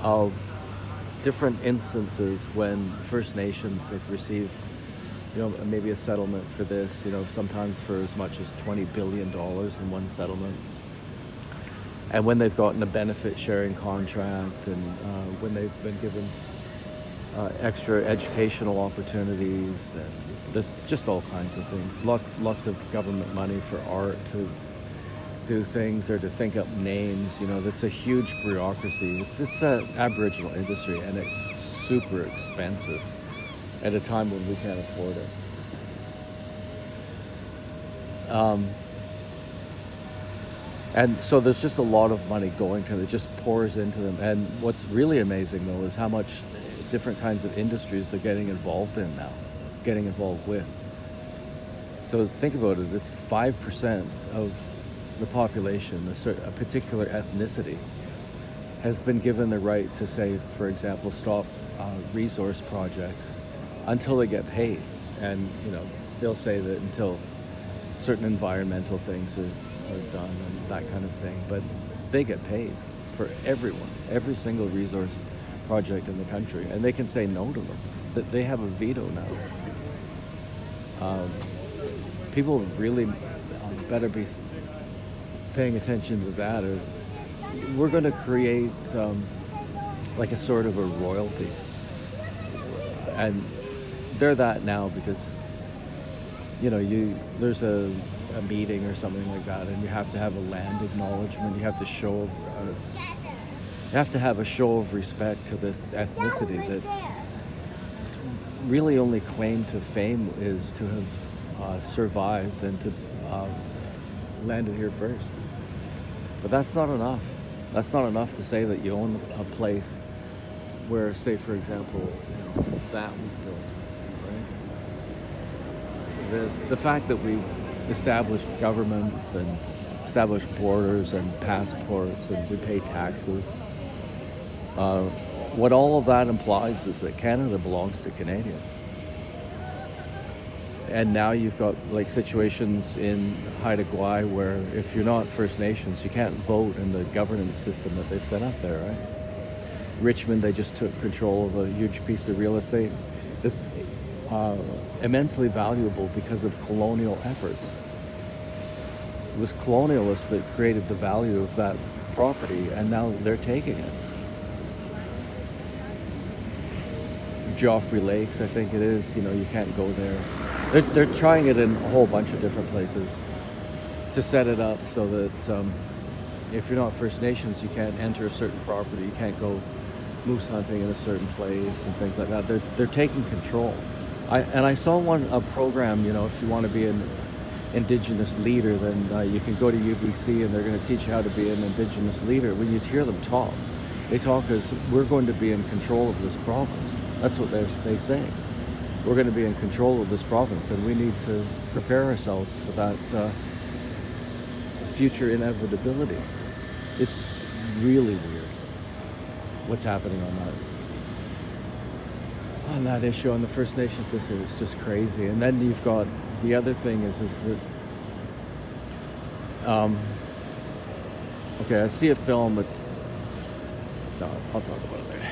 of different instances when First Nations have received, maybe a settlement for this, sometimes for as much as $20 billion in one settlement. And when they've gotten a benefit sharing contract, and when they've been given extra educational opportunities, and there's just all kinds of things. Lots of government money for art to do things or to think up names. That's a huge bureaucracy. It's an Aboriginal industry, and it's super expensive at a time when we can't afford it. And so there's just a lot of money going to them. It just pours into them. And what's really amazing, though, is how much different kinds of industries they're getting involved in now, getting involved with. So think about it. It's 5% of the population, a particular ethnicity, has been given the right to say, for example, stop resource projects until they get paid. And, they'll say that until certain environmental things are done and that kind of thing. But they get paid for every single resource project in the country. And they can say no to them. That they have a veto now. People really better be paying attention to that, or we're going to create like a sort of a royalty. And they're that now because there's a meeting or something like that, and you have to have a land acknowledgement. You have to have a show of respect to this ethnicity that really only claim to fame is to have survived and to landed here first. But that's not enough. That's not enough to say that you own a place where, say, for example, that was built, right? The fact that we've established governments and established borders and passports and we pay taxes, what all of that implies is that Canada belongs to Canadians. And now you've got like situations in Haida Gwaii where if you're not First Nations, you can't vote in the governance system that they've set up there, right? Richmond, they just took control of a huge piece of real estate. It's immensely valuable because of colonial efforts. It was colonialists that created the value of that property, and now they're taking it. Joffrey Lakes, I think it is, you can't go there. They're trying it in a whole bunch of different places to set it up so that if you're not First Nations, you can't enter a certain property, you can't go moose hunting in a certain place and things like that. They're taking control. I saw a program, if you want to be an Indigenous leader, then you can go to UBC and they're going to teach you how to be an Indigenous leader. When you hear them talk, they talk as we're going to be in control of this province. That's what they say. We're going to be in control of this province, and we need to prepare ourselves for that future inevitability. It's really weird what's happening on that issue, on the First Nations issue. It's just crazy. And then you've got the other thing is that okay, I see a film. No, I'll talk about it later.